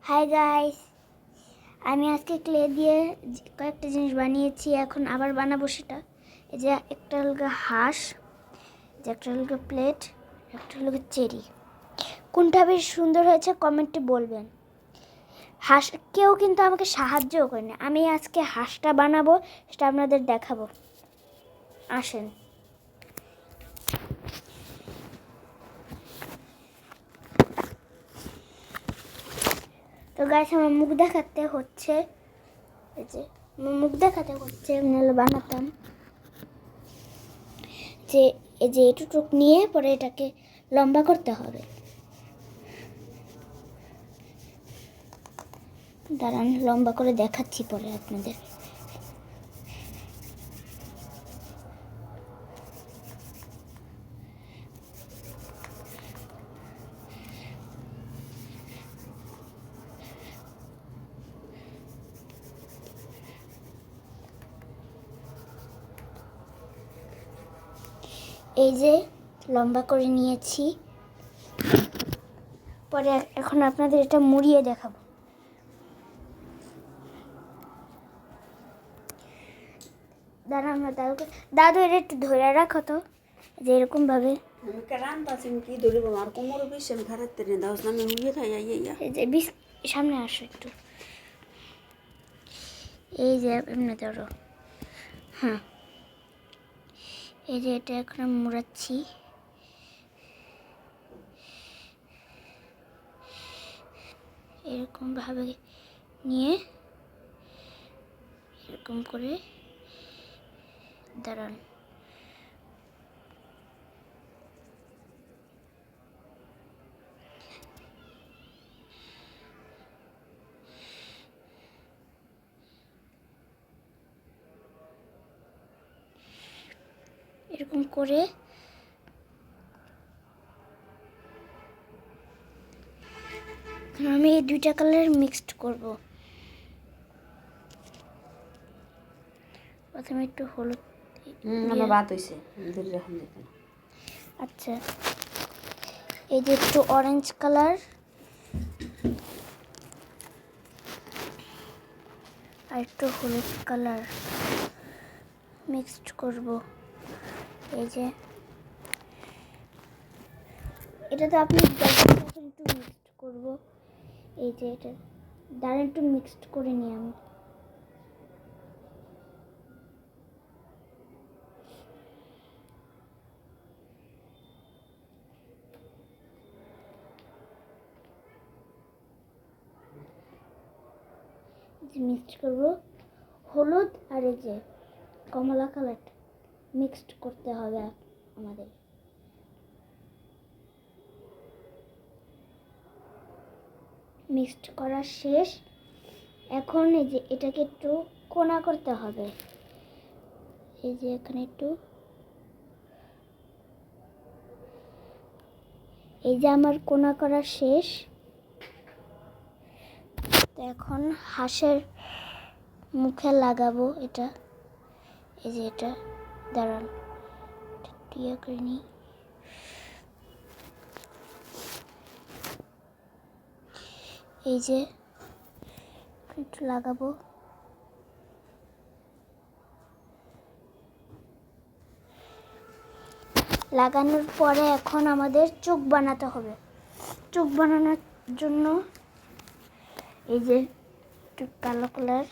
Hi guys, আমি আজকে clay দিয়ে কয়েকটা জিনিস বানিয়েছি। এখন আবার বানাবো সেটা। এই যে একটা হলো হাঁস, যে একটা হলো প্লেট, একটা হলো চেরি। কোনটা বেশ সুন্দর হয়েছে কমেন্টে বলবেন। হাঁস কেউ কিন্তু আমাকে সাহায্যও করেনি। আমি আজকে হাঁসটা বানাবো, সেটা আপনাদের দেখাবো। আসেন। তো গাইস, আমার মুখ দেখাতে হচ্ছে, এই যে মুখ দেখাতে হচ্ছে, নাহলে বানাতাম। যে এই যে এটুকু নিয়ে পরে এটাকে লম্বা করতে হবে। দাঁড়ান, লম্বা করে দেখাচ্ছি পরে আপনাদের। এই যে লম্বা করে নিয়েছি, পরে এখন আপনাদের এটা মুড়িয়ে দেখাবো। দাঁড়ান, আমার দাদু এটা একটু ধরে রাখো তো, যে এরকম ভাবে। এই যে সামনে আসো একটু, এই যে এমনি ধরো। হ্যাঁ, এই যে এটা এখন আমি মুড়াচ্ছি। এরকম ভাবে নিয়ে এরকম করে দাঁড়ান। এরকম করে আমি এই দুইটা কালার মিক্সড করব। প্রথমে একটু হলুদ। আচ্ছা, এই যে একটু অরেঞ্জ কালার আর একটু হলুদ কালার মিক্সড করব। এই যে এটা তো আপনি একটু মিক্সড করব। এই যে এটা দাঁড়ান, একটু মিক্সড করে নিই আমি। মিক্সড করব হলুদ আর এই যে কমলা কালারটা মিক্সড করতে হবে আমাদের। মিক্সড করা শেষ। এখন এই যে এটাকে একটু কোনা করতে হবে। এই যে এখানে একটু, এই যে আমার কোনা করা শেষ। তো এখন হাঁসের মুখে লাগাবো এটা। এই যে এটা দাঁড়ান, টিয়া করে নিই। এই যে একটু লাগাবো। লাগানোর পরে এখন আমাদের চোখ বানাতে হবে। চোখ বানানোর জন্য এই যে একটু কালো কালার,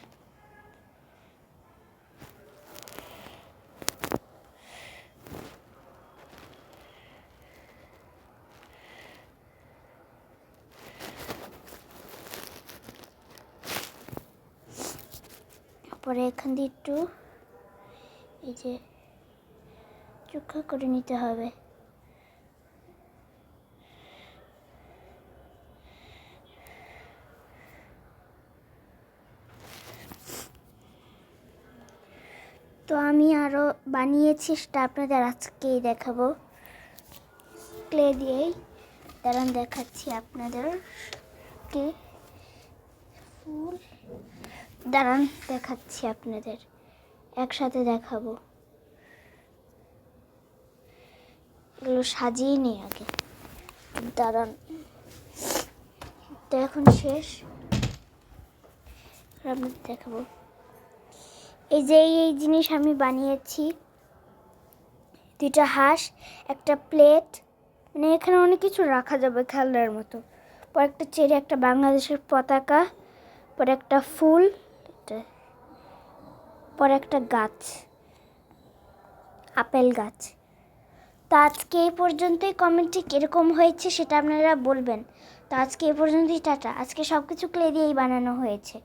পরে এখান দিয়ে একটু এই যে চোখা করে নিতে হবে। তো আমি আরও বানিয়েছি, সেটা আপনাদের আজকেই দেখাবো ক্লে দিয়েই। দাঁড়ান দেখাচ্ছি আপনাদেরকে। ফুল দাঁড়ান দেখাচ্ছি আপনাদের, একসাথে দেখাবো। এগুলো সাজিয়ে নিই আগে, দাঁড়ান। তো এখন শেষ। আপনাদের দেখাবো। এই যে এই জিনিস আমি বানিয়েছি, দুইটা হাঁস, একটা প্লেট, মানে এখানে অনেক কিছু রাখা যাবে খেলনার মতো। পর একটা চেরি, একটা বাংলাদেশের পতাকা, পর একটা ফুল, পর একটা গাছ, আপেল গাছ। তো আজকে এই পর্যন্তই। কমেন্টে কীরকম হয়েছে সেটা আপনারা বলবেন। তো আজকে এই পর্যন্তই, টাটা। আজকে সব কিছু ক্লে দিয়েই বানানো হয়েছে।